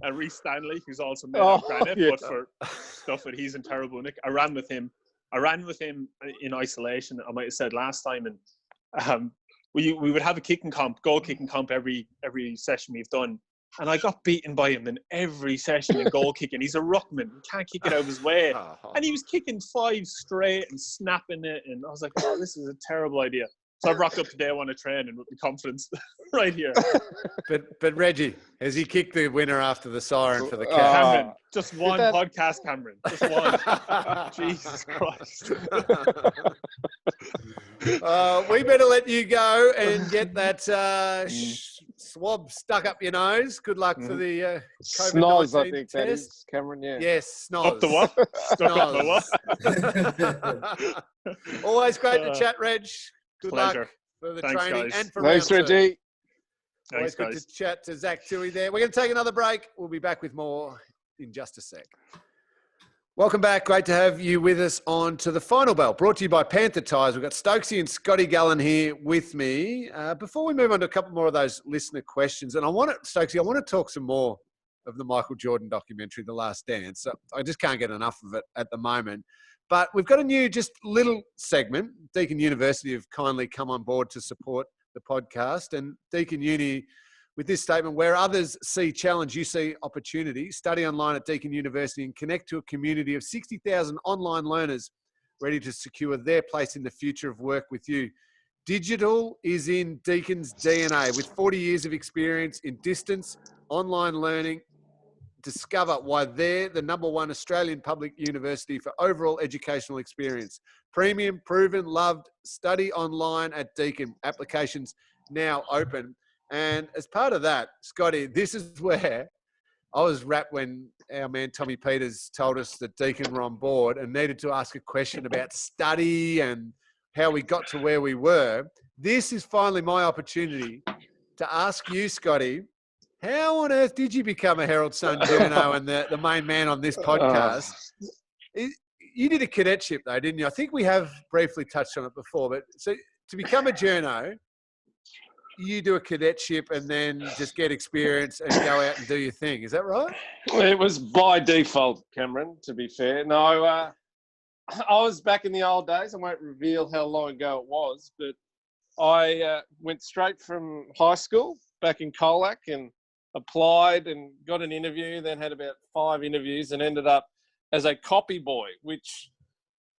And Reece Stanley, who's also made of granite, but for stuff that he's in terrible nick. I ran with him in isolation, I might have said last time, and we would have a goal kicking comp every session we've done, and I got beaten by him in every session in goal kicking. He's a ruckman, he can't kick it out of his way, and he was kicking 5 straight and snapping it, and I was like, oh, this is a terrible idea. So I rocked up today. I want to train and with the confidence right here. But Reggie, has he kicked the winner after the siren for the cat? Cameron, just one podcast, Cameron. Just one. Jesus Christ. We better let you go and get that swab stuck up your nose. Good luck for the COVID-19 Snoz, I think test. that is, Cameron, yeah. Yes, snoz. Up the what? Stuck up the what? Always great to chat, Reg. Good pleasure. luck for the Thanks, training guys. and for Thanks, round two. Reggie. Always Thanks, good guys. to chat to Zac Tuohy there. We're going to take another break. We'll be back with more in just a sec. Welcome back. Great to have you with us on to the final bell, brought to you by Panther Tyres. We've got Stokesy and Scotty Gullan here with me. Before we move on to a couple more of those listener questions, and Stokesy, I want to talk some more of the Michael Jordan documentary, The Last Dance. I just can't get enough of it at the moment. But we've got a new, just little segment. Deakin University have kindly come on board to support the podcast. And Deakin Uni, with this statement, where others see challenge, you see opportunity. Study online at Deakin University and connect to a community of 60,000 online learners ready to secure their place in the future of work with you. Digital is in Deakin's DNA. With 40 years of experience in distance, online learning, discover why they're the #1 Australian public university for overall educational experience. Premium, proven, loved. Study online at Deakin. Applications now open. And as part of that, Scotty, this is where I was rapt when our man Tommy Peters told us that Deakin were on board and needed to ask a question about study and how we got to where we were. This is finally my opportunity to ask you, Scotty, how on earth did you become a Herald Sun journo and the main man on this podcast? You did a cadetship though, didn't you? I think we have briefly touched on it before, but so to become a journo, you do a cadetship and then just get experience and go out and do your thing. Is that right? It was by default, Cameron, to be fair. No, I was back in the old days. I won't reveal how long ago it was, but I went straight from high school back in Colac and applied and got an interview, then had about 5 interviews and ended up as a copy boy, which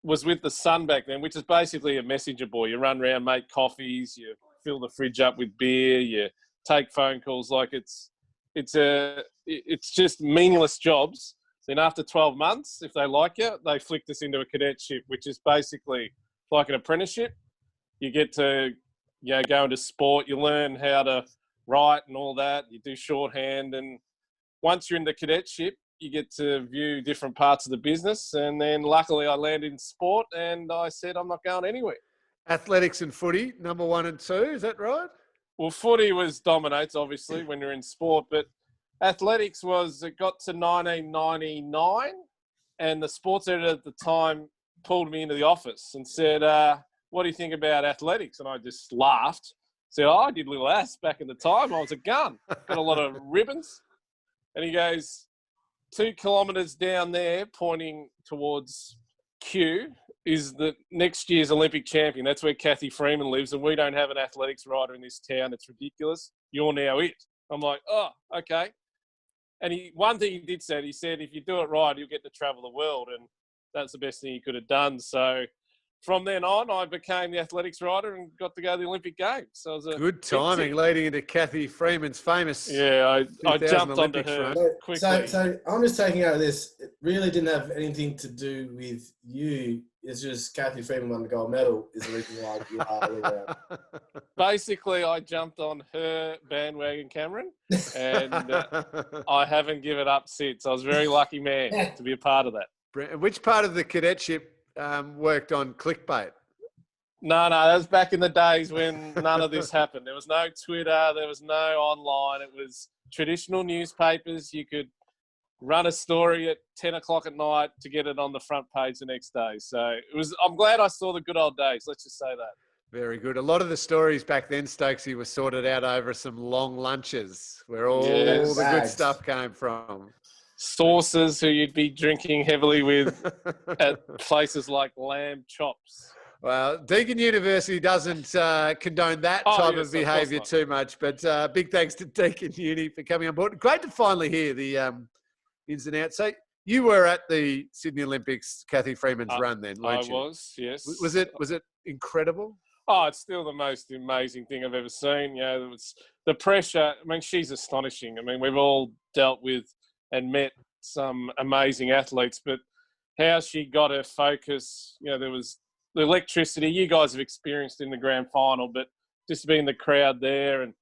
was with the Sun back then, which is basically a messenger boy. You run around, make coffees, you fill the fridge up with beer, you take phone calls. Like it's just meaningless jobs. Then after 12 months, if they like you, they flicked us into a cadetship, which is basically like an apprenticeship. You get to go into sport, you learn how to write and all that. You do shorthand, and once you're in the cadetship, you get to view different parts of the business. And then luckily I landed in sport and I said, I'm not going anywhere. Athletics and footy, #1 and 2, is that right? Well, footy dominates obviously when you're in sport, but athletics it got to 1999 and the sports editor at the time pulled me into the office and said, what do you think about athletics? And I just laughed. Said, I did little ass back in the time. I was a gun. Got a lot of ribbons. And he goes, 2 kilometres down there, pointing towards Q, is the next year's Olympic champion. That's where Cathy Freeman lives, and we don't have an athletics writer in this town. It's ridiculous. You're now it. I'm like, oh, okay. And one thing he did say, he said, if you do it right, you'll get to travel the world. And that's the best thing he could have done. So from then on, I became the athletics writer and got to go to the Olympic Games. So it was a good timing leading into Cathy Freeman's famous. Yeah, I jumped onto her quickly. So I'm just taking out of this. It really didn't have anything to do with you. It's just Cathy Freeman won the gold medal is the reason why you are Basically, I jumped on her bandwagon, Cameron, and I haven't given up since. I was a very lucky man to be a part of that. Which part of the cadetship worked on clickbait? No, that was back in the days when none of this happened. There was no Twitter, there was no online. It was traditional newspapers. You could run a story at 10 o'clock at night to get it on the front page the next day. So I'm glad I saw the good old days. Let's just say that. Very good. A lot of the stories back then, Stokesy, were sorted out over some long lunches where all the good stuff came from. Sources who you'd be drinking heavily with at places like Lamb Chops. Well, Deakin University doesn't condone that type of behaviour too much, but big thanks to Deakin Uni for coming on board. Great to finally hear the ins and outs. So you were at the Sydney Olympics, Cathy Freeman's run then, weren't you? I was, yes. Was it incredible? Oh, it's still the most amazing thing I've ever seen. You know, it's the pressure. I mean, she's astonishing. I mean, we've all dealt with and met some amazing athletes, but how she got her focus, you know, there was the electricity you guys have experienced in the grand final, but just being the crowd there, and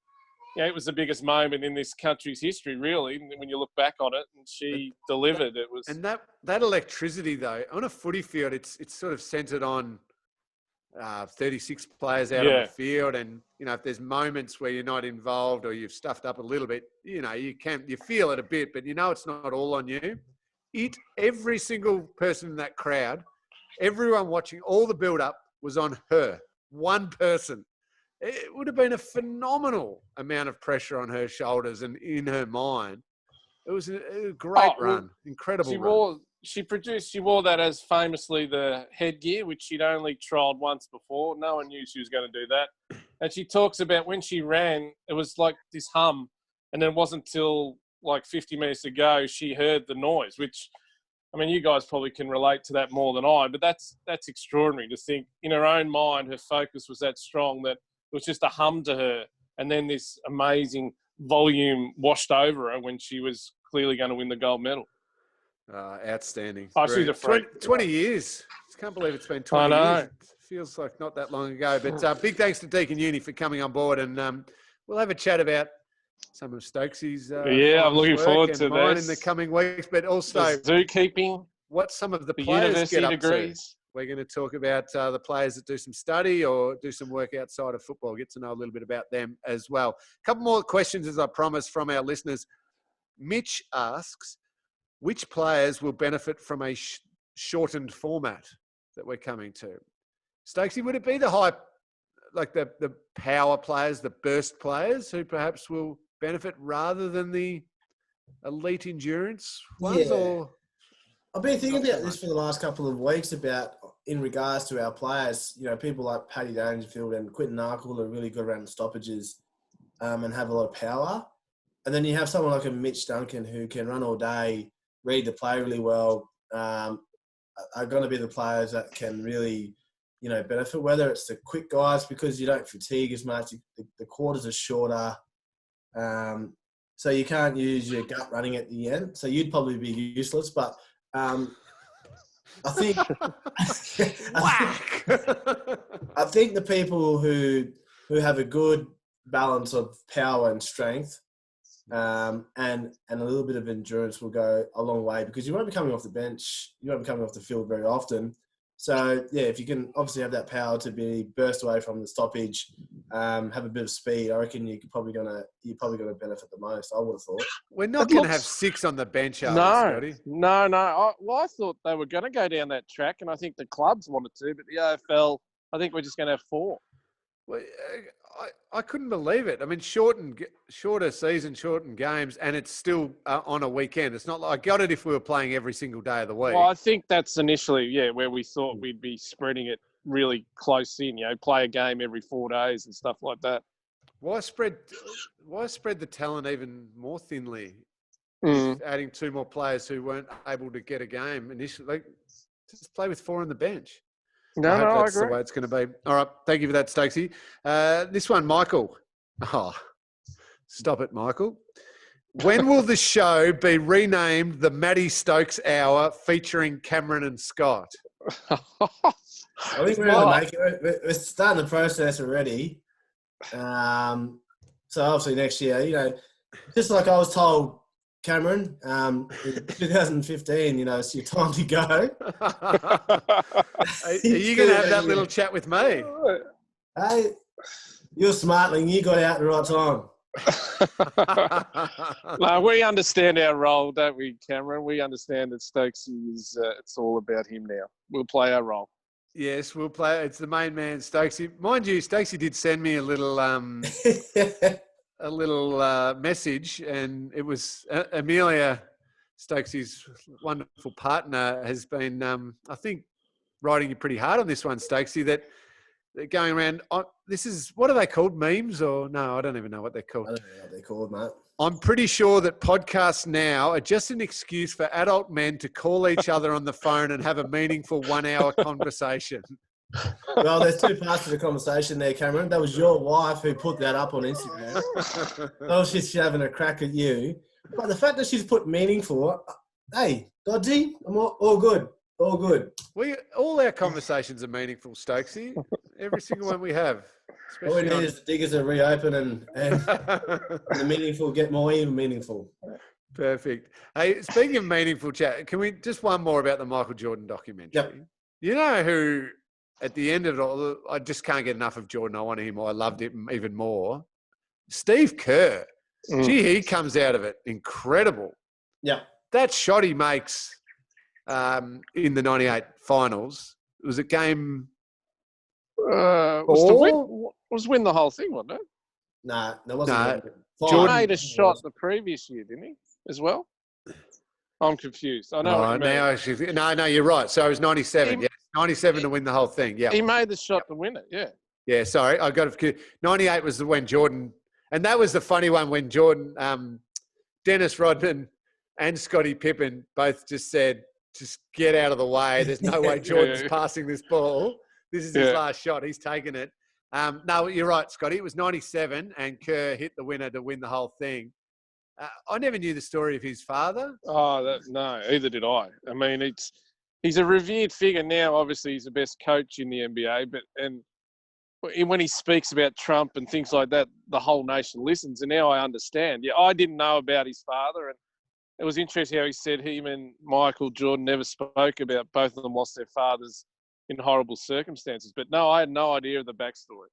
you know, it was the biggest moment in this country's history, really, when you look back on it, and she delivered. It was, and that electricity though on a footy field, it's sort of centered on 36 players out on the field, and you know, if there's moments where you're not involved or you've stuffed up a little bit, you know, you feel it a bit, but you know it's not all on you. Every single person in that crowd, everyone watching, all the build-up was on her, one person. It would have been a phenomenal amount of pressure on her shoulders and in her mind. It was a great run, incredible run. She wore that as famously the headgear, which she'd only trialled once before. No one knew she was going to do that. And she talks about when she ran, it was like this hum. And then it wasn't till like 50 minutes ago she heard the noise, which, I mean, you guys probably can relate to that more than I, but that's extraordinary to think in her own mind, her focus was that strong that it was just a hum to her. And then this amazing volume washed over her when she was clearly going to win the gold medal. Outstanding. Oh, she's a freak. 20 years. I can't believe it's been 20 years. It feels like not that long ago. But big thanks to Deakin Uni for coming on board. And we'll have a chat about some of Stokesy's I'm looking forward to mine this in the coming weeks. But also zookeeping, what some of the players university get up degrees. To. We're going to talk about the players that do some study or do some work outside of football. Get to know a little bit about them as well. A couple more questions, as I promised, from our listeners. Mitch asks, which players will benefit from a shortened format that we're coming to? Stokesy, would it be the high, like the power players, the burst players who perhaps will benefit rather than the elite endurance ones? Yeah. Or I've been thinking about this for the last couple of weeks about in regards to our players. You know, people like Paddy Dangerfield and Quinton Narkle are really good around stoppages and have a lot of power. And then you have someone like a Mitch Duncan who can run all day, read the play really well, are going to be the players that can really, you know, benefit, whether it's the quick guys because you don't fatigue as much, the quarters are shorter, so you can't use your gut running at the end. So you'd probably be useless, but I think I think the people who have a good balance of power and strength and a little bit of endurance will go a long way because you won't be coming off the bench, you won't be coming off the field very often. So yeah, if you can obviously have that power to be burst away from the stoppage, have a bit of speed, I reckon you're probably gonna benefit the most. I would have thought. We're not going to have 6 on the bench, are we, Scotty? No. I thought they were going to go down that track, and I think the clubs wanted to, but the AFL, I think we're just going to have 4. Well, I couldn't believe it. I mean, shorter season, shortened games, and it's still on a weekend. It's not like I got it if we were playing every single day of the week. Well, I think that's initially, where we thought we'd be spreading it really close in, play a game every 4 days and stuff like that. Why spread the talent even more thinly? Adding 2 more players who weren't able to get a game initially. Like, just play with 4 on the bench. I agree. That's the way it's going to be. All right. Thank you for that, Stokesy. This one, Michael. Oh, stop it, Michael. When will the show be renamed the Matty Stokes Hour featuring Cameron and Scott? I think we're going to make it. We're starting the process already. So obviously next year, just like I was told, Cameron, in 2015, it's your time to go. Are you going to have that little chat with me? Hey, you're smart, Ling. You got out at the right time. No, we understand our role, don't we, Cameron? We understand that Stokes is, it's all about him now. We'll play our role. Yes, we'll play. It's the main man, Stokesy. Mind you, Stokesy did send me a little message, and it was Amelia, Stokesy's wonderful partner, has been, I think, riding you pretty hard on this one, Stokesy, that they're going around. This is, what are they called? Memes or no? I don't even know what they're called. I don't know what they're called, mate. I'm pretty sure that podcasts now are just an excuse for adult men to call each other on the phone and have a meaningful 1 hour conversation. Well, there's two parts to the conversation there, Cameron. That was your wife who put that up on Instagram. Oh, she's having a crack at you. But the fact that she's put meaningful, hey, Dodgy, I'm all good. All good. All our conversations are meaningful, Stokesy. Every single one we have. All we need is the diggers to reopen and the meaningful get more even meaningful. Perfect. Hey, speaking of meaningful chat, can we just one more about the Michael Jordan documentary? Yep. You know who, at the end of it all, I just can't get enough of Jordan. I want him more. I loved him even more. Steve Kerr. Gee, he comes out of it incredible. Yeah. That shot he makes in the 98 finals, it was a game... was win the whole thing, wasn't it? Nah, that wasn't. Jordan made a shot the previous year, didn't he? As well. I'm confused. I know. What you mean. Now actually, no, you're right. So it was 97. 97 to win the whole thing. Yeah, he made the shot to win it. Yeah. Yeah. Sorry, I got it. 98 was when Jordan, and that was the funny one when Jordan, Dennis Rodman, and Scotty Pippen both just said, "Just get out of the way. There's no way Jordan's passing this ball. This is his last shot. He's taking it." No, you're right, Scotty. It was 97, and Kerr hit the winner to win the whole thing. I never knew the story of his father. Oh, no, either did I. I mean, he's a revered figure now. Obviously, he's the best coach in the NBA. And when he speaks about Trump and things like that, the whole nation listens. And now I understand. Yeah, I didn't know about his father, and it was interesting how he said him and Michael Jordan never spoke about both of them lost their fathers in horrible circumstances. But no, I had no idea of the backstory.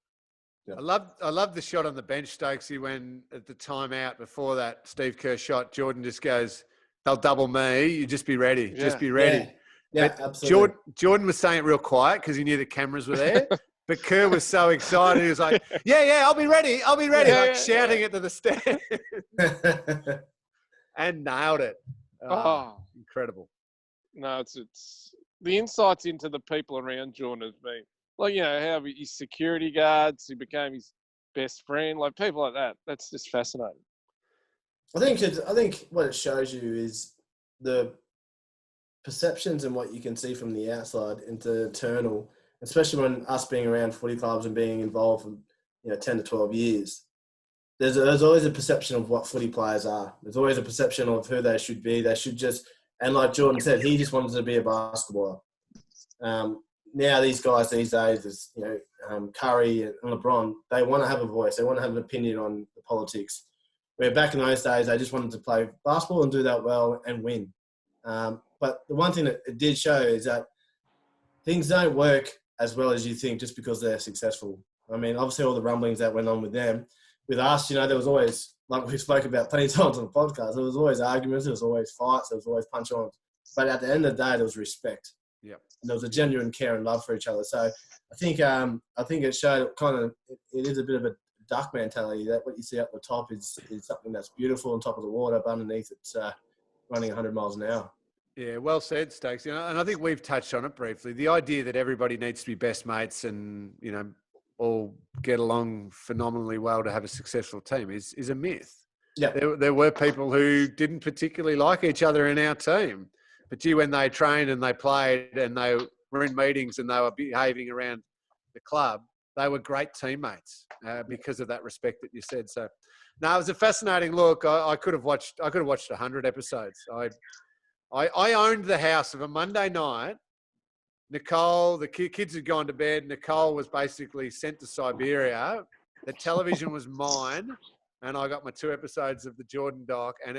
Yeah. I love the shot on the bench, Stokesy, when at the timeout before that Steve Kerr shot, Jordan just goes, "They'll double me. You just be ready. Yeah. Just be ready." Yeah, absolutely. Jordan was saying it real quiet because he knew the cameras were there. But Kerr was so excited. He was like, yeah, I'll be ready. I'll be ready. Shouting it to the stand. And nailed it. Incredible. No, it's the insights into the people around Jordan has been, like, how his security guards, he became his best friend, like people like that. That's just fascinating. I think what it shows you is the perceptions and what you can see from the outside into internal, especially when us being around footy clubs and being involved for 10 to 12 years. There's always a perception of what footy players are. There's always a perception of who they should be. They should just, and like Jordan said, he just wanted to be a basketballer. Now these guys these days, is Curry and LeBron, they want to have a voice. They want to have an opinion on the politics. Where back in those days, they just wanted to play basketball and do that well and win. But the one thing that it did show is that things don't work as well as you think just because they're successful. I mean, obviously all the rumblings that went on with them. With us, there was always, like we spoke about plenty of times on the podcast, there was always arguments, there was always fights, there was always punch-ons. But at the end of the day, there was respect. Yeah. And there was a genuine care and love for each other. So I think it showed it is a bit of a duck mentality that what you see up the top is something that's beautiful on top of the water, but underneath it's running 100 miles an hour. Yeah, well said, Stokes. And I think we've touched on it briefly. The idea that everybody needs to be best mates and, all get along phenomenally well to have a successful team is a myth. Yeah. There were people who didn't particularly like each other in our team. But when they trained and they played and they were in meetings and they were behaving around the club, they were great teammates because of that respect that you said. So, no, it was a fascinating look. I could have watched 100 episodes. I owned the house of a Monday night. Nicole, the kids had gone to bed. Nicole was basically sent to Siberia. The television was mine. And I got my 2 episodes of the Jordan doc, and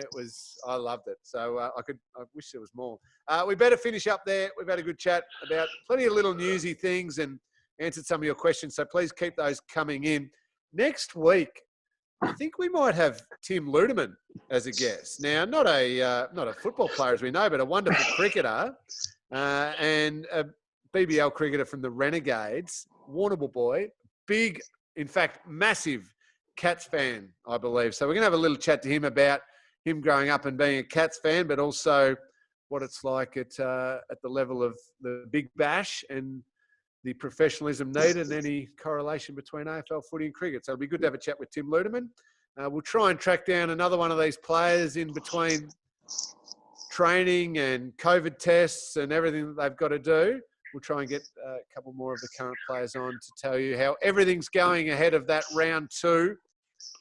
I loved it. So I wish there was more. We better finish up there. We've had a good chat about plenty of little newsy things and answered some of your questions. So please keep those coming in. Next week, I think we might have Tim Ludeman as a guest. Now, not a football player as we know, but a wonderful cricketer and a BBL cricketer from the Renegades, Warrnambool boy, big, in fact, massive Cats fan, I believe. So we're going to have a little chat to him about him growing up and being a Cats fan, but also what it's like at the level of the Big Bash and the professionalism needed and any correlation between AFL footy and cricket. So it'll be good to have a chat with Tim Ludeman. We'll try and track down another one of these players in between training and COVID tests and everything that they've got to do. we'll try and get a couple more of the current players on to tell you how everything's going ahead of that round 2,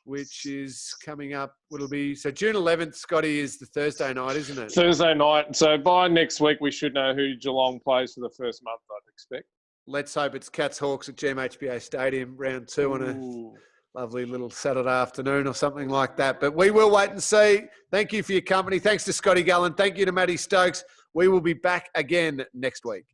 which is coming up. It'll be so June 11th. Scotty, is the Thursday night, isn't it? Thursday night. So by next week, we should know who Geelong plays for the first month, I'd expect. Let's hope it's Cats Hawks at GMHBA Stadium, round 2 on a lovely little Saturday afternoon or something like that. But we will wait and see. Thank you for your company. Thanks to Scotty Gullan. Thank you to Matty Stokes. We will be back again next week.